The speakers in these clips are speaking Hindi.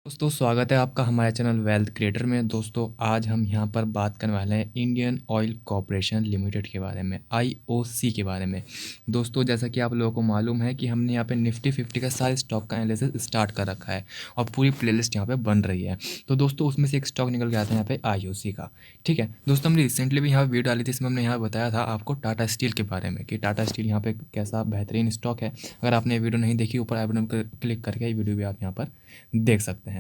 दोस्तों स्वागत है आपका हमारे चैनल वेल्थ क्रिएटर में। दोस्तों आज हम यहाँ पर बात करने वाले हैं इंडियन ऑयल कॉरपोरेशन लिमिटेड के बारे में, आईओसी के बारे में। दोस्तों जैसा कि आप लोगों को मालूम है कि हमने यहाँ पे निफ्टी 50 का सारे स्टॉक का एनालिसिस स्टार्ट कर रखा है और पूरी प्लेलिस्ट यहाँ पे बन रही है। तो दोस्तों उसमें से एक स्टॉक निकल के आता है यहाँ पे आईओसी का। ठीक है दोस्तों, हमने रिसेंटली भी यहाँ वीडियो डाली थी, इसमें हमने यहाँ बताया था आपको टाटा स्टील के बारे में कि टाटा स्टील यहाँ पे कैसा बेहतरीन स्टॉक है। अगर आपने ये वीडियो नहीं देखी, ऊपर आई बटन पर क्लिक करके ये वीडियो भी आप यहाँ पर देख सकते हैं।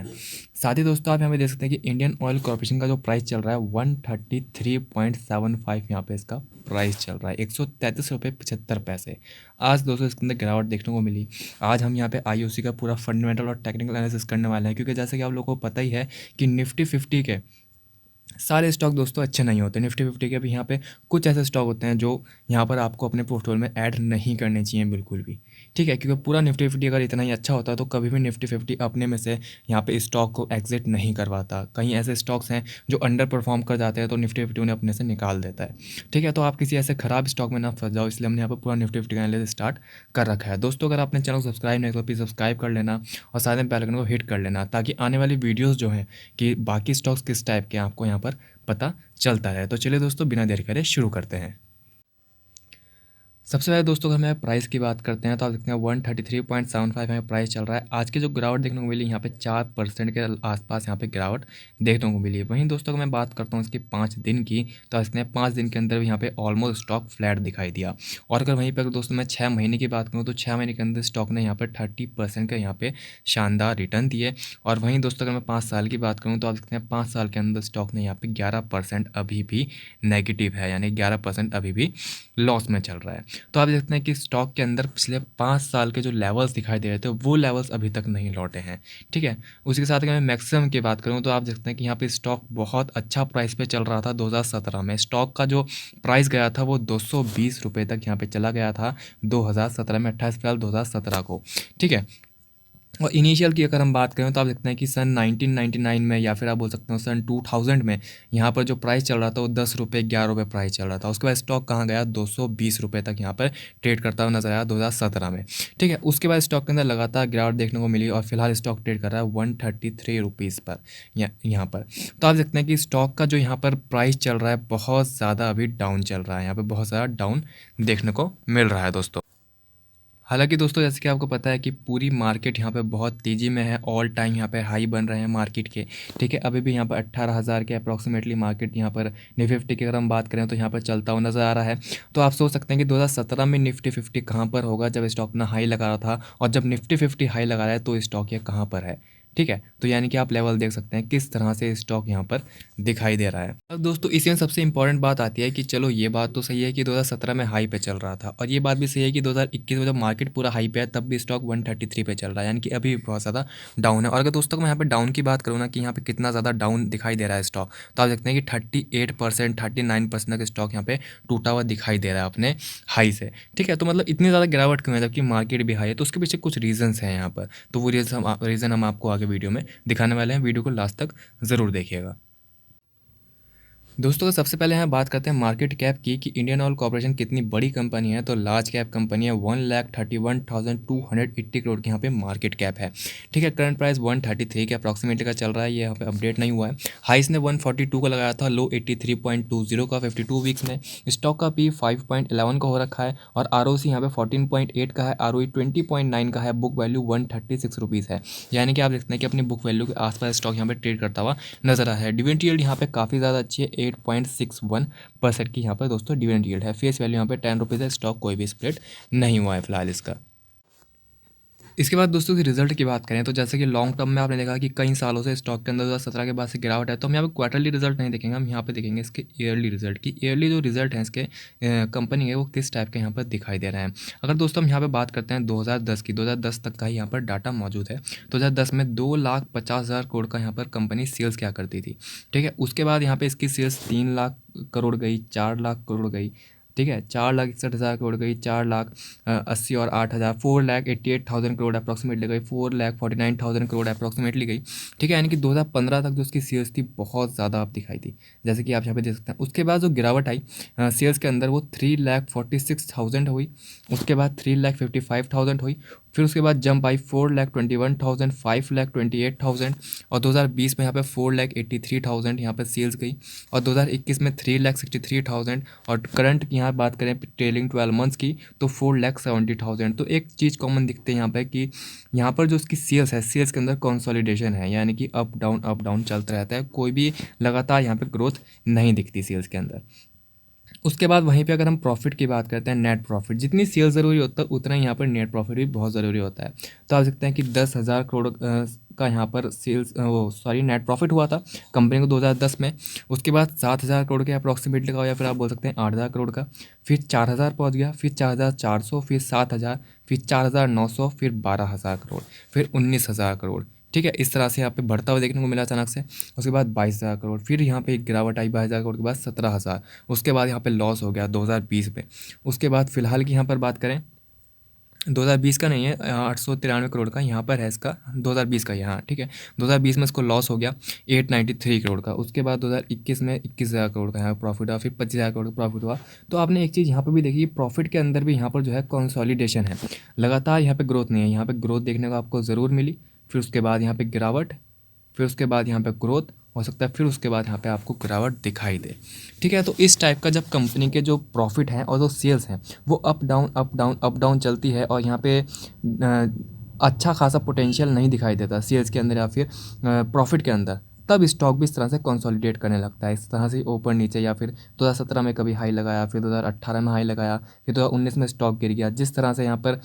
साथ ही दोस्तों आप यहाँ पे देख सकते हैं कि इंडियन ऑयल कॉर्पोरेशन का जो प्राइस चल रहा है 133.75 यहाँ पे इसका प्राइस चल रहा है, 133 रुपये 75 पैसे। आज दोस्तों इसके अंदर गिरावट देखने को मिली। आज हम यहाँ पे आईओसी का पूरा फंडामेंटल और टेक्निकल एनालिसिस करने वाले हैं, क्योंकि जैसे कि आप लोगों को पता ही है कि निफ्टी 50 के सारे स्टॉक दोस्तों अच्छे नहीं होते। निफ्टी 50 के भी यहाँ पे कुछ ऐसे स्टॉक होते हैं जो यहाँ पर आपको अपने पोर्टफोलियो में ऐड नहीं करने चाहिए बिल्कुल भी। ठीक है, क्योंकि पूरा निफ्टी 50 अगर इतना ही अच्छा होता तो कभी भी निफ्टी 50 अपने में से यहाँ पे स्टॉक को एग्जिट नहीं करवाता। कहीं ऐसे स्टॉक्स हैं जो अंडर परफॉर्म कर जाते हैं तो निफ्टी 50 उन्हें अपने से निकाल देता है। ठीक है, तो आप किसी ऐसे खराब स्टॉक में ना फंस जाओ, इसलिए हमने यहाँ पर पूरा निफ्टी 50 का एनालिसिस स्टार्ट कर रखा है। दोस्तों अगर आपने चैनल को सब्सक्राइब नहीं किया तो प्लीज़ सब्सक्राइब कर लेना और साथ में बेल आइकन को हिट कर लेना, ताकि आने वाली वीडियोज़ जो हैं कि बाकी स्टॉक्स किस टाइप के हैं आपको यहाँ पर पता चलता है। तो चलिए दोस्तों बिना देर करे शुरू करते हैं। सबसे पहले दोस्तों अगर मैं प्राइस की बात करते हैं तो आप देखते हैं 133.75 में प्राइस चल रहा है। आज की जो गिरावट देखने को मिली यहाँ पे 4% के आसपास यहाँ पे गिरावट देखने को मिली है। वहीं दोस्तों अगर मैं बात करता हूँ इसकी 5 दिन की, तो इसने 5 दिन के अंदर भी यहाँ पे ऑलमोस्ट स्टॉक फ्लैट दिखाई दिया। और अगर वहीं पर दोस्तों मैं 6 महीने की बात करूँ तो 6 महीने के अंदर स्टॉक ने यहाँ पर 30% का यहाँ पे शानदार रिटर्न दिए। और वहीं दोस्तों अगर मैं 5 साल की बात करूँ तो आप देखते हैं 5 साल के अंदर स्टॉक ने यहाँ पे 11% अभी भी नेगेटिव है, यानी 11% अभी भी लॉस में चल रहा है। तो आप देखते हैं कि स्टॉक के अंदर पिछले 5 साल के जो लेवल्स दिखाई दे रहे थे वो लेवल्स अभी तक नहीं लौटे हैं। ठीक है, उसी के साथ अगर मैं मैक्सिमम की बात करूं तो आप देखते हैं कि यहाँ पे स्टॉक बहुत अच्छा प्राइस पे चल रहा था। 2017 में स्टॉक का जो प्राइस गया था वो 220 रुपये तक यहाँ पे चला गया था 2017 में, 28 अप्रैल 2017 को। ठीक है, और इनिशियल की अगर हम बात करें तो आप देखते हैं कि सन 1999 में या फिर आप बोल सकते हो सन 2000 में यहाँ पर जो प्राइस चल रहा था वो 10 रुपये 11 रुपये प्राइस चल रहा था। उसके बाद स्टॉक कहाँ गया, 220 रुपये तक यहाँ पर ट्रेड करता हुआ नजर आया 2017 में। ठीक है, उसके बाद स्टॉक के अंदर लगातार गिरावट देखने को मिली और फिलहाल स्टॉक ट्रेड कर रहा है 133 रुपीज़ पर यहाँ पर। तो आप देखते हैं कि स्टॉक का जो यहाँ पर प्राइस चल रहा है बहुत ज़्यादा अभी डाउन चल रहा है, यहाँ पर बहुत ज़्यादा डाउन देखने को मिल रहा है दोस्तों। हालांकि दोस्तों जैसे कि आपको पता है कि पूरी मार्केट यहाँ पे बहुत तेज़ी में है, ऑल टाइम यहाँ पे हाई बन रहे हैं मार्केट के। ठीक है, अभी भी यहाँ पर 18,000 के अप्रॉक्सीमेटली मार्केट यहाँ पर निफ्टी की अगर हम बात करें तो यहाँ पर चलता हुआ नज़र आ रहा है। तो आप सोच सकते हैं कि 2017 में निफ्टी 50 कहाँ पर होगा जब स्टॉक अपना हाई लगा रहा था, और जब निफ्टी 50 हाई लगा रहा है तो स्टॉक ये कहाँ पर है। ठीक है, तो यानी कि आप लेवल देख सकते हैं किस तरह से स्टॉक यहाँ पर दिखाई दे रहा है। अब दोस्तों इसी में सबसे इंपॉर्टेंट बात आती है कि चलो ये बात तो सही है कि 2017 में हाई पे चल रहा था, और ये बात भी सही है कि 2021 में जब मार्केट पूरा हाई पे है तब भी स्टॉक 133 पे चल रहा है, यानी कि अभी बहुत ज़्यादा डाउन है। और अगर दोस्तों मैं यहाँ पे डाउन की बात करूँ ना कि यहाँ पे कितना ज़्यादा डाउन दिखाई दे रहा है स्टॉक, तो आप देखते हैं कि 38% 39% का स्टॉक यहाँ पे टूटा हुआ दिखाई दे रहा है अपने हाई से। ठीक है, तो मतलब इतनी ज़्यादा गिरावट क्यों है जबकि मार्केट भी हाई है, तो उसके पीछे कुछ रीजंस हैं यहाँ पर। तो वो रीज़न हम आपको आगे वीडियो में दिखाने वाले हैं, वीडियो को लास्ट तक ज़रूर देखिएगा। दोस्तों सबसे पहले यहाँ बात करते हैं मार्केट कैप की कि इंडियन ऑयल कॉर्पोरेशन कितनी बड़ी कंपनी है। तो लार्ज कैप कंपनी है, 1,31,280 करोड़ की यहाँ पे मार्केट कैप है। ठीक है, करंट प्राइस 133 के अप्रॉक्सीमेटली का चल रहा है, ये यहाँ पे अपडेट नहीं हुआ है। हाइस ने 142 का लगाया था, लो 83.20 का 52 वीक्स में। स्टॉक का पी 5.11 का हो रखा है और ROC यहाँ पे 14.8 का है, ROE 20.9 का है, बुक वैल्यू 136 रुपीज़ है। यानी कि आप देखते हैं कि अपनी बुक वैल्यू के आसपास स्टॉक यहाँ पे ट्रेड करता हुआ नजर आया है। डिविडेंड यील्ड यहाँ पे काफ़ी ज़्यादा अच्छी है, 8.61% की यहाँ पर दोस्तों डिविडेंड यील्ड है। फेस वैल्यू यहाँ पे 10 रुपीज़ है, स्टॉक कोई भी स्प्लिट नहीं हुआ है फिलहाल इसका। इसके बाद दोस्तों की रिजल्ट की बात करें तो जैसे कि लॉन्ग टर्म में आपने देखा कि कई सालों से स्टॉक के अंदर 2017 के बाद से गिरावट है, तो हम यहाँ पे क्वार्टरली रिजल्ट नहीं देखेंगे, हम यहाँ पे देखेंगे इसके ईयरली रिजल्ट की। ईयरली जो रिजल्ट है इसके कंपनी के वो किस टाइप के यहाँ पर दिखाई दे रहे हैं। अगर दोस्तों हम यहाँ पे बात करते हैं 2010 की, 2010 तक का ही यहाँ पर डाटा मौजूद है। 2010 में 2,50,000 करोड़ का यहाँ पर कंपनी सेल्स क्या करती थी। ठीक है, उसके बाद यहाँ पे इसकी सेल्स 3 लाख करोड़ गई, 4 लाख करोड़ गई। ठीक है, 4,61,000 करोड़ गई, 4,80 और 8,000, 4,88,000 करोड़ अप्रॉक्सीमेटली गई, 4,49,000 करोड़ अप्रॉक्सीमेटली गई। ठीक है, यानी कि 2015 तक जो उसकी सेल्स थी बहुत ज़्यादा आप दिखाई थी, जैसे कि आप यहाँ पे देख सकते हैं। उसके बाद जो गिरावट आई सेल्स के अंदर वो 3,46,000 हुई, उसके बाद 3,55,000 हुई, फिर उसके बाद जंप आई 4,21,000, 5,28,000 और 2020 में यहाँ पे 4,83,000 यहाँ पे सेल्स गई और 2021 में 3,63,000 और करंट यहाँ बात करें ट्रेलिंग 12 मंथ्स की तो 4,70,000। तो एक चीज़ कॉमन दिखते हैं यहाँ पे कि यहाँ पर जो उसकी सेल्स है, सेल्स के अंदर कंसोलिडेशन है, यानी कि अप डाउन चलता रहता है, कोई भी लगातार यहाँ पे ग्रोथ नहीं दिखती सेल्स के अंदर। उसके बाद वहीं पे अगर हम प्रॉफिट की बात करते हैं, नेट प्रॉफिट, जितनी सेल ज़रूरी होता है उतना ही यहाँ पर नेट प्रॉफिट भी बहुत ज़रूरी होता है। तो आप देखते हैं कि 10,000 करोड़ का यहाँ पर सेल्स नेट प्रॉफिट हुआ था कंपनी को 2010 में। उसके बाद 7,000 करोड़ के अप्रॉक्सीमेटली का, या फिर आप बोल सकते हैं 8,000 करोड़ का, फिर 4,000 पहुँच गया, फिर 4,400, फिर 7,000, फिर 4,900, फिर 12,000 करोड़, फिर 19,000 करोड़। ठीक है, इस तरह से यहाँ पे बढ़ता हुआ देखने को मिला अचानक से। उसके बाद 22,000 करोड़, फिर यहाँ पे एक गिरावट आई 22,000 करोड़ के बाद 17,000। उसके बाद यहाँ पे लॉस हो गया 2020 में। उसके बाद फिलहाल की यहाँ पर बात करें 2020 का नहीं है, 893 करोड़ का यहाँ पर है इसका, 2020 का यहाँ, ठीक है। 2020 में इसको लॉस हो गया 893 करोड़ का। उसके बाद 2021 में 21,000 करोड़ का यहाँ प्रॉफिट हुआ, फिर 25,000 करोड़ का प्रॉफिट हुआ। तो आपने एक चीज़ यहाँ पर भी देखी, प्रॉफिट के अंदर भी यहाँ पर जो है कंसोलिडेशन है, लगातार यहाँ पे ग्रोथ नहीं है। यहाँ पे ग्रोथ देखने को आपको ज़रूर मिली, फिर उसके बाद यहाँ पे गिरावट, फिर उसके बाद यहाँ पे ग्रोथ हो सकता है, फिर उसके बाद यहाँ पे आपको गिरावट दिखाई दे। ठीक है, तो इस टाइप का जब कंपनी के जो प्रॉफिट हैं और जो सेल्स हैं वो अप डाउन चलती है और यहाँ पे अच्छा खासा पोटेंशियल नहीं दिखाई देता सेल्स के अंदर या फिर प्रॉफिट के अंदर, तब स्टॉक भी इस तरह से कंसोलिडेट करने लगता है, इस तरह से ऊपर नीचे, या फिर 2017 में कभी हाई लगाया, फिर 2018 में हाई लगाया, फिर 2019 में स्टॉक गिर गया। जिस तरह से यहाँ पर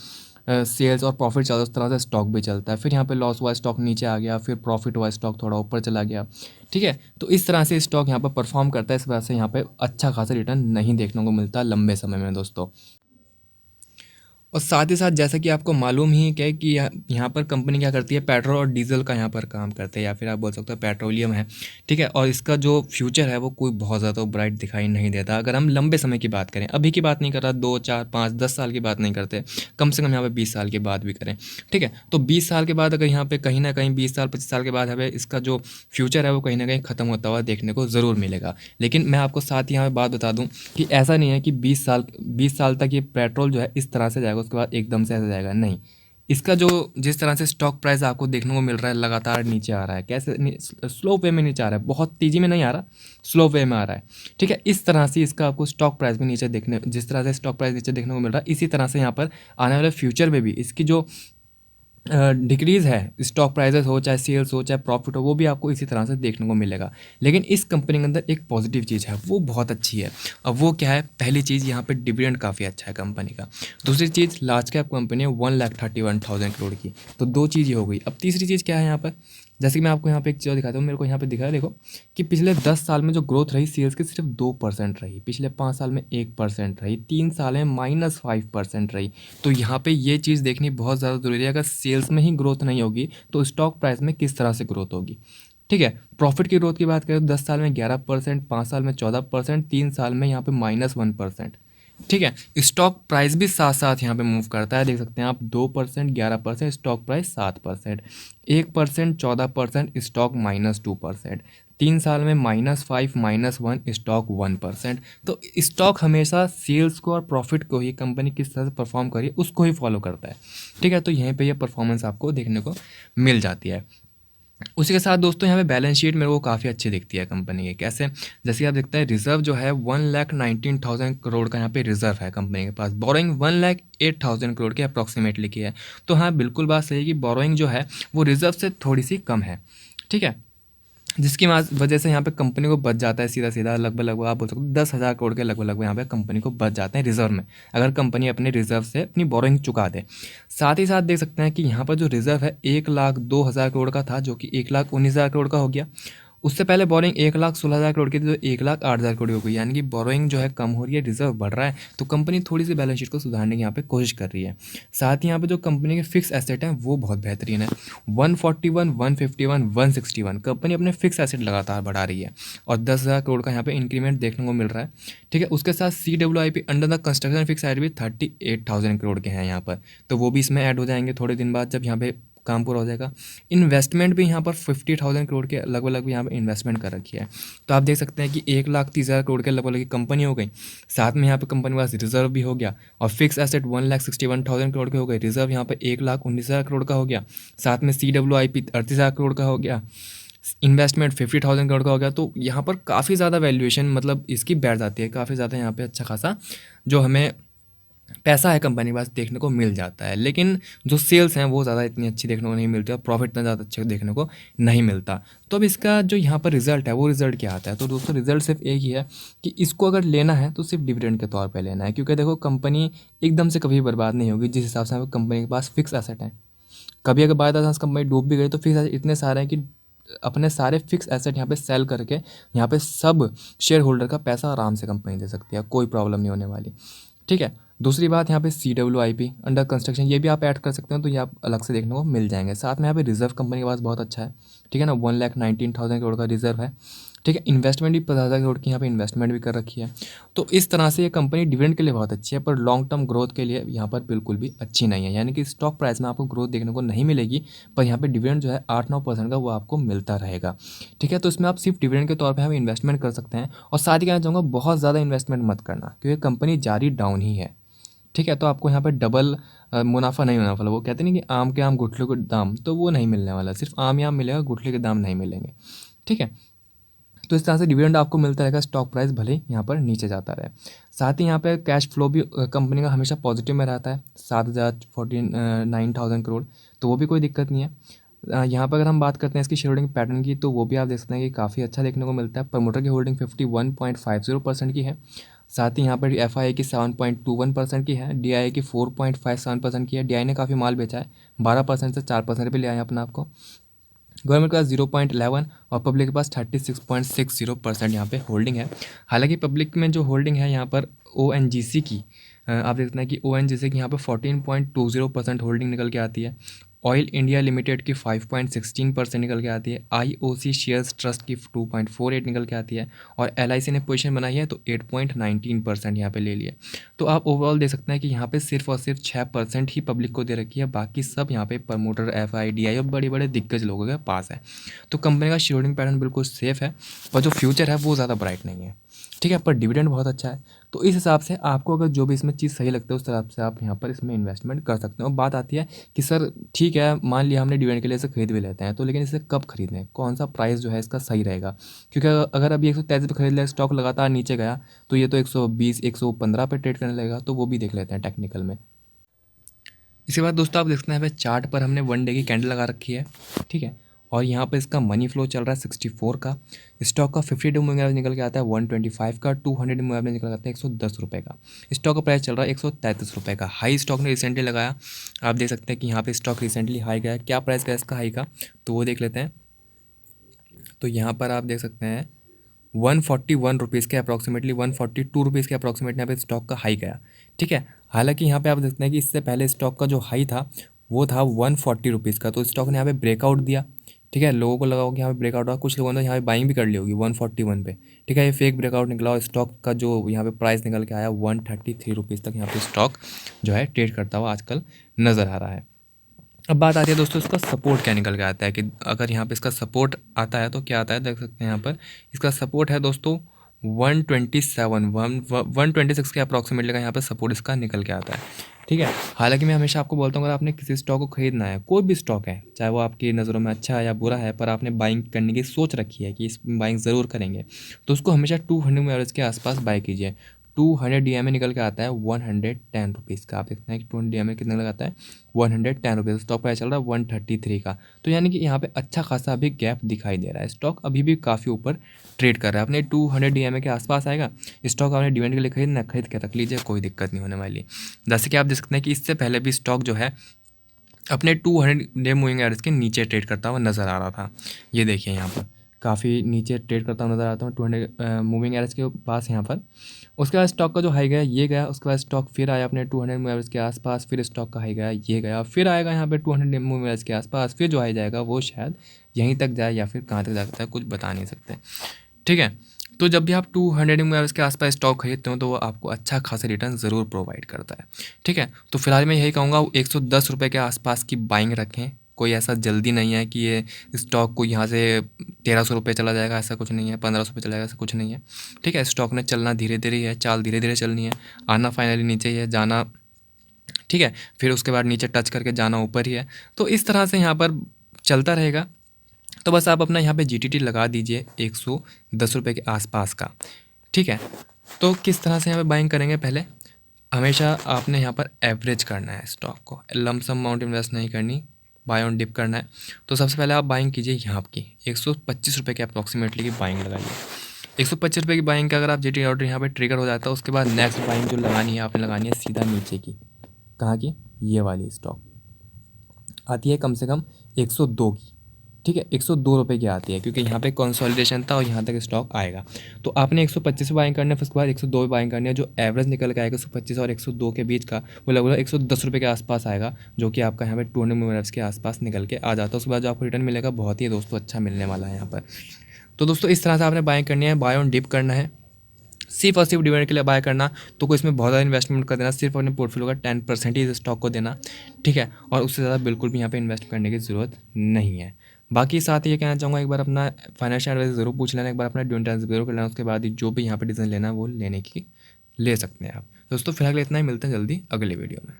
सेल्स और प्रॉफिट चलता है उस तरह से स्टॉक भी चलता है। फिर यहाँ पे लॉस हुआ, स्टॉक नीचे आ गया, फिर प्रॉफिट हुआ, स्टॉक थोड़ा ऊपर चला गया। ठीक है, तो इस तरह से स्टॉक यहाँ पर परफॉर्म करता है, इस वजह से यहाँ पे अच्छा खासा रिटर्न नहीं देखने को मिलता लंबे समय में दोस्तों। और साथ ही साथ जैसा कि आपको मालूम ही है क्या है कि यहाँ पर कंपनी क्या करती है, पेट्रोल और डीजल का यहाँ पर काम करते हैं, या फिर आप बोल सकते हो पेट्रोलियम है। ठीक है, और इसका जो फ्यूचर है वो कोई बहुत ज़्यादा ब्राइट दिखाई नहीं देता। अगर हम लंबे समय की बात करें, अभी की बात नहीं कर रहा, 2, 4, 5, 10 साल की बात नहीं करते, कम से कम यहाँ पर 20 साल की बात भी करें। ठीक है, तो 20 साल के बाद अगर यहाँ पर कहीं ना कहीं 20 साल 25 साल के बाद हमें इसका जो फ्यूचर है वो कहीं ना कहीं ख़त्म होता हुआ देखने को ज़रूर मिलेगा। लेकिन मैं आपको साथ ही यहाँ पर बात बता दूँ कि ऐसा नहीं है कि 20 साल तक ये पेट्रोल जो है इस तरह से जाएगा, उसके बाद एकदम से ऐसा जाएगा, नहीं। इसका जो जिस तरह से स्टॉक प्राइस आपको देखने को मिल रहा है लगातार नीचे आ रहा है, कैसे स्लो वे में नीचे आ रहा है, बहुत तेज़ी में नहीं आ रहा, स्लो वे में आ रहा है। ठीक है, इस तरह से इसका आपको स्टॉक प्राइस भी नीचे देखने, जिस तरह से स्टॉक प्राइस नीचे देखने को मिल रहा है, इसी तरह से यहाँ पर आने वाले फ्यूचर में भी इसकी जो डिक्रीज़ है, स्टॉक प्राइसेस हो चाहे सेल्स हो चाहे प्रॉफिट हो, वो भी आपको इसी तरह से देखने को मिलेगा। लेकिन इस कंपनी के अंदर एक पॉजिटिव चीज़ है, वो बहुत अच्छी है। अब वो क्या है, पहली चीज़ यहाँ पे डिविडेंड काफ़ी अच्छा है कंपनी का। दूसरी चीज़, लार्ज कैप कंपनी है, 1,31,000 करोड़ की, तो 2 चीज़ ये हो गई। अब तीसरी चीज़ क्या है यहाँ पर, जैसे कि मैं आपको यहाँ पे एक चीज़ दिखाता हूँ, मेरे को यहाँ पे दिखा है, देखो कि पिछले 10 साल में जो ग्रोथ रही सेल्स की सिर्फ 2% रही, पिछले 5 साल में 1% रही, 3 साल में -5% रही। तो यहाँ पे ये चीज़ देखनी बहुत ज़्यादा ज़रूरी है। अगर सेल्स में ही ग्रोथ नहीं होगी तो स्टॉक प्राइस में किस तरह से ग्रोथ होगी। ठीक है, प्रॉफिट की ग्रोथ की बात करें तो 10 साल में 11%, 5 साल में 14%, 3 साल में यहाँ पे -1%। ठीक है, स्टॉक प्राइस भी साथ साथ यहाँ पे मूव करता है, देख सकते हैं आप, 2% 11%, स्टॉक प्राइस 7%, 1% 14%, स्टॉक -2%, 3 साल में -5 -1, स्टॉक 1%। तो स्टॉक हमेशा सेल्स को और प्रॉफिट को ही, कंपनी किस तरह से परफॉर्म करी उसको ही फॉलो करता है। ठीक है, तो यहीं पे ये परफॉर्मेंस आपको देखने को मिल जाती है। उसी के साथ दोस्तों यहाँ पे बैलेंस शीट मेरे को काफ़ी अच्छी दिखती है कंपनी के। कैसे, जैसे कि आप देखते हैं रिजर्व जो है 1,19,000 करोड़ का यहाँ पे रिजर्व है कंपनी के पास। बोरोइंग 1,08,000 करोड़ के अप्रॉक्सीमेटली की है। तो हाँ, बिल्कुल बात सही है कि बोरोइंग जो है वो रिजर्व से थोड़ी सी कम है। ठीक है, जिसकी वजह से यहाँ पे कंपनी को बच जाता है सीधा सीधा लगभग आप बोल सकते हो 10,000 करोड़ के लगभग यहाँ पे कंपनी को बच जाते हैं रिजर्व में, अगर कंपनी अपने रिजर्व से अपनी बोरोइंग चुका दे। साथ ही साथ देख सकते हैं कि यहाँ पर जो रिजर्व है 1,02,000 करोड़ का था, जो कि 1,19,000 करोड़ का हो गया। उससे पहले बोरोइंग 1,16,000 करोड़ की थी, तो 1,08,000 करोड़ हो गई, यानी कि बोरोइंग जो है कम हो रही है, रिजर्व बढ़ रहा है। तो कंपनी थोड़ी सी बैलेंस शीट को सुधारने की यहाँ पे कोशिश कर रही है। साथ ही यहाँ पे जो कंपनी के फिक्स एसेट हैं वो बहुत बेहतरीन है, 141, 151, 161, कंपनी अपने फिक्स एसेट लगातार बढ़ा रही है और 10,000 करोड़ का यहाँ पे इंक्रीमेंट देखने को मिल रहा है। ठीक है, उसके साथ CWIP under the construction fix asset भी 38,000 करोड़ के हैं यहाँ पर, तो वो भी इसमें ऐड हो जाएंगे थोड़े दिन बाद, जब यहाँ पे काम पूरा हो जाएगा। इन्वेस्टमेंट भी यहाँ पर 50,000 करोड़ के लगभग यहाँ पर इन्वेस्टमेंट कर रखी है। तो आप देख सकते हैं कि 1,30,000 करोड़ के लगभग की कंपनी हो गई, साथ में यहाँ पर कंपनी के पास रिजर्व भी हो गया, और फिक्स एसेट 1,61,000 करोड़ के हो गए, रिजर्व यहाँ पर 1,19,000 करोड़ का हो गया, साथ में CWIP 38,000 करोड़ का हो गया, इन्वेस्टमेंट 50,000 करोड़ का हो गया। तो यहाँ पर काफ़ी ज़्यादा वैल्यूएशन मतलब इसकी बैठ जाती है, काफ़ी ज़्यादा यहाँ पे अच्छा खासा जो हमें पैसा है कंपनी के पास देखने को मिल जाता है। लेकिन जो सेल्स हैं वो ज़्यादा इतनी अच्छी देखने को नहीं मिलती और प्रॉफिट इतना ज़्यादा अच्छा देखने को नहीं मिलता। तो अब इसका जो यहाँ पर रिजल्ट है वो रिजल्ट क्या आता है? तो दोस्तों रिजल्ट सिर्फ एक ही है कि इसको अगर लेना है तो सिर्फ डिविडेंड के तौर पर लेना है, क्योंकि देखो कंपनी एकदम से कभी बर्बाद नहीं होगी। जिस हिसाब से कंपनी के पास फिक्स एसेट है, कभी अगर बाय चांस कंपनी डूब भी गई तो फिक्स एसेट इतने सारे हैं कि अपने सारे फिक्स एसेट यहाँ पे सेल करके यहाँ पे सब शेयर होल्डर का पैसा आराम से कंपनी दे सकती है, कोई प्रॉब्लम नहीं होने वाली। ठीक है। दूसरी बात यहाँ पे CWIP अंडर कंस्ट्रक्शन, ये भी आप ऐड कर सकते हो, तो ये आप अलग से देखने को मिल जाएंगे। साथ में यहाँ पे रिजर्व कंपनी के पास बहुत अच्छा है, ठीक है ना, 1,19,000 करोड़ का रिजर्व है। ठीक है। इन्वेस्टमेंट भी 50,000 करोड़ की यहाँ पे इन्वेस्टमेंट भी कर रखी है। तो इस तरह से ये कंपनी डिविडेंड के लिए बहुत अच्छी है, पर लॉन्ग टर्म ग्रोथ के लिए यहाँ पर बिल्कुल भी अच्छी नहीं है। यानी कि स्टॉक प्राइस में आपको ग्रोथ देखने को नहीं मिलेगी, पर यहाँ पे डिविडेंड जो है 8-9% का वो आपको मिलता रहेगा। ठीक है। तो इसमें आप सिर्फ डिविडेंड के तौर पर हम इन्वेस्टमेंट कर सकते हैं। और साथ ही कहना चाहूँगा बहुत ज़्यादा इन्वेस्टमेंट मत करना, क्योंकि कंपनी जारी डाउन ही है। ठीक है। तो आपको यहाँ पे डबल मुनाफा नहीं होने वाला। वो कहते नहीं कि आम के आम गुठली के दाम, तो वो नहीं मिलने वाला। सिर्फ आम ही आम मिलेगा, गुठली के दाम नहीं मिलेंगे। ठीक है। तो इस तरह से डिविडेंड आपको मिलता रहेगा, स्टॉक प्राइस भले यहाँ पर नीचे जाता रहे। साथ ही यहाँ पे कैश फ्लो भी कंपनी का हमेशा पॉजिटिव में रहता है, 7,49,000 करोड़, तो वो भी कोई दिक्कत नहीं है। यहाँ पर अगर हम बात करते हैं इसकी शेयर होल्डिंग पैटर्न की, तो वो भी आप देख सकते हैं कि काफ़ी अच्छा देखने को मिलता है। प्रमोटर की होल्डिंग 51.50% की है। साथ ही यहाँ पर FII की 7.21% की है, DII की 4.57% की है। DII ने काफ़ी माल बेचा है, 12% से 4% पे ले आए अपना आपको। गवर्नमेंट के पास 0.11 और पब्लिक के पास 36.60% यहाँ पे होल्डिंग है। हालांकि पब्लिक में जो होल्डिंग है यहाँ पर ONGC की, आप देखते हैं कि ONGC की यहाँ पर 14.20% होल्डिंग निकल के आती है। ऑयल इंडिया लिमिटेड की 5.16% निकल के आती है। IOC शेयर्स ट्रस्ट की 2.48 निकल के आती है। और LIC ने पोजीशन बनाई है तो 8.19% यहाँ पे ले लिया। तो आप ओवरऑल देख सकते हैं कि यहाँ पे सिर्फ और सिर्फ 6% ही पब्लिक को दे रखी है, बाकी सब यहाँ पे प्रमोटर, FIDI और बड़े बड़े दिग्गज लोगों के पास है। तो कंपनी का शेयर होल्डिंग पैटर्न बिल्कुल सेफ है, और जो फ्यूचर है वो ज़्यादा ब्राइट नहीं है। ठीक है। पर डिविडेंड बहुत अच्छा है। तो इस हिसाब से आपको अगर जो भी इसमें चीज़ सही लगता है उस हिसाब से आप यहाँ पर इसमें इन्वेस्टमेंट कर सकते हो। बात आती है कि सर ठीक है, मान लिया हमने डिविडेंड के लिए इसे खरीद भी लेते हैं, तो लेकिन इसे कब खरीदें, कौन सा प्राइस जो है इसका सही रहेगा? क्योंकि अगर अभी 133 पे खरीद लिया, स्टॉक लगातार नीचे गया, तो ये तो 120 115 पे ट्रेड करने लगेगा। तो वो भी देख लेते हैं टेक्निकल में। इसके बाद दोस्तों आप देखते हैं चार्ट पर हमने 1 डे की कैंडल लगा रखी है। ठीक है। और यहाँ पर इसका मनी फ्लो चल रहा है 64 का। स्टॉक का 50 डे मूविंग एवरेज निकल के आता है 125 का। 200 डे मूविंग एवरेज निकल के आता है 110 रुपये का। स्टॉक का प्राइस चल रहा है 133 रुपये का। हाई स्टॉक ने रिसेंटली लगाया, आप देख सकते हैं कि यहाँ पे स्टॉक रिसेंटली हाई गया। क्या प्राइस गया इसका हाई का, तो वो देख लेते हैं। तो यहाँ पर आप देख सकते हैं 141 रुपीज़ के अप्रॉक्सीमेटली, 142 रुपीज़ के अप्रॉक्सीमेटली यहाँ पे स्टॉक का हाई गया। ठीक है। हालांकि यहाँ पे आप देखते हैं कि इससे पहले स्टॉक का जो हाई था वो था 140 रुपीज़ का। तो स्टॉक ने यहाँ पे ब्रेकआउट दिया। ठीक है। लोगों को लगा होगा कि यहाँ पे ब्रेकआउट हुआ, कुछ लोगों ने यहाँ पे बाइंग भी कर ली होगी 141 पे। ठीक है। ये फेक ब्रेकआउट निकला और स्टॉक का जो यहाँ पे प्राइस निकल के आया 133 रुपीज़ तक यहाँ पे स्टॉक जो है ट्रेड करता हुआ आजकल नज़र आ रहा है। अब बात आती है दोस्तों इसका सपोर्ट क्या निकल के आता है, कि अगर यहाँ पे इसका सपोर्ट आता है तो क्या आता है, देख सकते हैं यहाँ पर इसका सपोर्ट है दोस्तों 126 के अप्रॉक्सीमेटली का यहाँ पे सपोर्ट इसका निकल के आता है। ठीक है। हालांकि मैं हमेशा आपको बोलता हूँ अगर आपने किसी स्टॉक को खरीदना है, कोई भी स्टॉक है, चाहे वो आपकी नज़रों में अच्छा है या बुरा है, पर आपने बाइंग करने की सोच रखी है कि इस बाइंग ज़रूर करेंगे, तो उसको हमेशा 200 एवरेज के आसपास बाय कीजिए। 200 DMA निकल के आता है 110 रुपीज़ का। आप देखते हैं कि 200 DMA कितने लगा आता है 110 रुपीज़। स्टॉक प्राइस चल रहा है 133 का। तो यानी कि यहाँ पे अच्छा खासा अभी गैप दिखाई दे रहा है। स्टॉक अभी भी काफ़ी ऊपर ट्रेड कर रहा है। अपने 200 DMA के आसपास आएगा स्टॉक, आपने डिविडेंड के लिए खरीदना, खरीद के रख लीजिए, कोई दिक्कत नहीं होने वाली। जैसे कि आप देख सकते हैं कि इससे पहले भी स्टॉक जो है अपने 200 डे मूविंग एवरेज के नीचे ट्रेड करता हुआ नज़र आ रहा था। ये देखिए यहाँ पर काफ़ी नीचे ट्रेड करता हुआ नज़र आता हूँ 200 मूविंग एवरेज के पास यहाँ पर। उसके बाद स्टॉक का जो हाई गया ये गया, उसके बाद स्टॉक फिर आया अपने 200 मूविंग एवरेज के आसपास, फिर स्टॉक का हाई गया ये गया, फिर आएगा यहाँ पे 200 मूविंग एवरेज के आसपास, फिर जो हाई जाएगा वो शायद यहीं तक जाए या फिर कहाँ तक जा सकता है, कुछ बता नहीं सकते। ठीक है। तो जब भी आप 200 मूविंग एवरेज के आसपास स्टॉक खरीदते हो तो वो आपको अच्छा खासा रिटर्न ज़रूर प्रोवाइड करता है। ठीक है। तो फिलहाल मैं यही कहूँगा 110 रुपये के आसपास की बाइंग रखें, कोई ऐसा जल्दी नहीं है कि ये स्टॉक को यहाँ से 1300 रुपये चला जाएगा, ऐसा कुछ नहीं है, 1500 रुपये चला जाएगा, ऐसा कुछ नहीं है। ठीक है, स्टॉक ने चलना धीरे धीरे ही है, चाल धीरे धीरे चलनी है, आना फाइनली नीचे ही है, जाना ठीक है, फिर उसके बाद नीचे टच करके जाना ऊपर ही है। तो इस तरह से यहाँ पर चलता रहेगा। तो बस आप अपना यहाँ पे GTT लगा दीजिए 110 रुपये के आसपास का। ठीक है, तो किस तरह से यहाँ पे बाइंग करेंगे, पहले हमेशा आपने यहाँ पर एवरेज करना है स्टॉक को, लमसम अमाउंट इन्वेस्ट नहीं करनी, बाय ऑन डिप करना है। तो सबसे पहले आप बाइंग कीजिए यहाँ की 125 रुपये के अप्रॉक्सीमेटली की बाइंग लगाइए। 125 रुपये की बाइंग का अगर आप GTT ऑर्डर यहाँ पे ट्रिगर हो जाता है, उसके बाद नेक्स्ट बाइंग जो लगानी है आपने लगानी है सीधा नीचे की, कहाँ की, ये वाली स्टॉक आती है कम से कम 102 की। ठीक है, 102 रुपये की आती है, क्योंकि यहाँ पे कंसोलिडेशन था और यहाँ तक स्टॉक आएगा। तो आपने 125 पे बाइंग करना है, फिर उसके बाद 102 पे बाइंग करनी है। जो एवरेज निकल के आएगा 125 और 102 के बीच का, वो लगभग 110 रुपये के आसपास आएगा, जो कि आपका यहाँ पे 200 मूवर्स के आसपास निकल के आ जाता है। उसके बाद जो आपको रिटर्न मिलेगा बहुत ही दोस्तों अच्छा मिलने वाला है यहाँ पर। तो दोस्तों इस तरह से आपने बाइंग करनी है, बाय ऑन डिप करना है, सिर्फ और सिर्फ डिविडेंड के लिए बाय करना। तो कोई इसमें बहुत ज़्यादा इन्वेस्टमेंट कर देना, सिर्फ अपने पोर्टफोलियो का 10% ही इस स्टॉक को देना। ठीक है, और उससे ज़्यादा बिल्कुल भी यहाँ पे इन्वेस्ट करने की ज़रूरत नहीं है। बाकी साथ ये कहना चाहूँगा, एक बार अपना फाइनेंशियल एडवाइस ज़रूर पूछ लेना, एक बार अपना ड्यू डिलिजेंस ज़रूर कर लेना, उसके बाद ही जो भी यहाँ पे डिसीजन लेना है वो लेने की ले सकते हैं आप। दोस्तों फिलहाल इतना ही, मिलते हैं जल्दी अगले वीडियो में।